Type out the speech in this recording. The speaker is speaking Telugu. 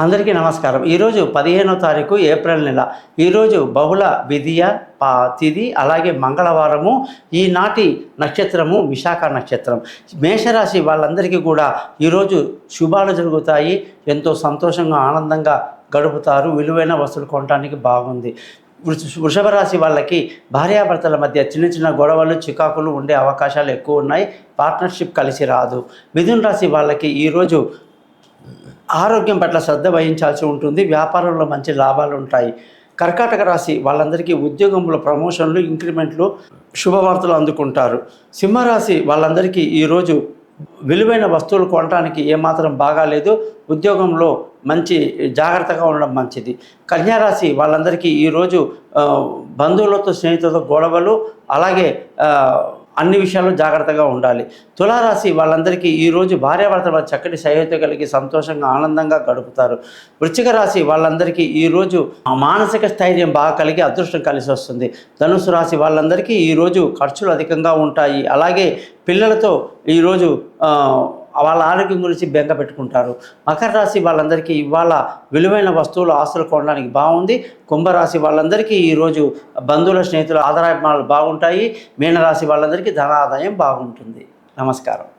అందరికీ నమస్కారం. ఈరోజు 15వ తారీఖు ఏప్రిల్ నెల. ఈరోజు బహుళ విధియ తిథి, అలాగే మంగళవారము. ఈనాటి నక్షత్రము విశాఖ నక్షత్రం. మేషరాశి వాళ్ళందరికీ కూడా ఈరోజు శుభాలు జరుగుతాయి. ఎంతో సంతోషంగా ఆనందంగా గడుపుతారు. విలువైన వస్తువులు కొనడానికి బాగుంది. వృషభ రాశి వాళ్ళకి భార్యాభర్తల మధ్య చిన్న చిన్న గొడవలు, చికాకులు ఉండే అవకాశాలు ఎక్కువ ఉన్నాయి. పార్ట్నర్షిప్ కలిసి రాదు. మిథున రాశి వాళ్ళకి ఈరోజు ఆరోగ్యం పట్ల శ్రద్ధ వహించాల్సి ఉంటుంది. వ్యాపారంలో మంచి లాభాలు ఉంటాయి. కర్కాటక రాశి వాళ్ళందరికీ ఉద్యోగంలో ప్రమోషన్లు, ఇంక్రిమెంట్లు, శుభవార్తలు అందుకుంటారు. సింహరాశి వాళ్ళందరికీ ఈరోజు విలువైన వస్తువులు కొనడానికి ఏమాత్రం బాగాలేదు. ఉద్యోగంలో మంచి జాగ్రత్తగా ఉండడం మంచిది. కన్యారాశి వాళ్ళందరికీ ఈరోజు బంధువులతో, స్నేహితులతో గొడవలు, అలాగే అన్ని విషయాల్లో జాగ్రత్తగా ఉండాలి. తులారాశి వాళ్ళందరికీ ఈరోజు భార్యాభర్తల చక్కటి సహ్యత కలిగి సంతోషంగా ఆనందంగా గడుపుతారు. వృశ్చిక రాశి వాళ్ళందరికీ ఈరోజు మానసిక స్థైర్యం బాగా కలిగి అదృష్టం కలిసి వస్తుంది. ధనుసు రాశి వాళ్ళందరికీ ఈరోజు ఖర్చులు అధికంగా ఉంటాయి. అలాగే పిల్లలతో ఈరోజు వాళ్ళ ఆరోగ్యం గురించి బెంగ పెట్టుకుంటారు. మకర రాశి వాళ్ళందరికీ ఇవాళ విలువైన వస్తువులు, ఆస్తులు కొనడానికి బాగుంది. కుంభరాశి వాళ్ళందరికీ ఈరోజు బంధువుల, స్నేహితుల ఆదాయాలు బాగుంటాయి. మీనరాశి వాళ్ళందరికీ ధనాదాయం బాగుంటుంది. నమస్కారం.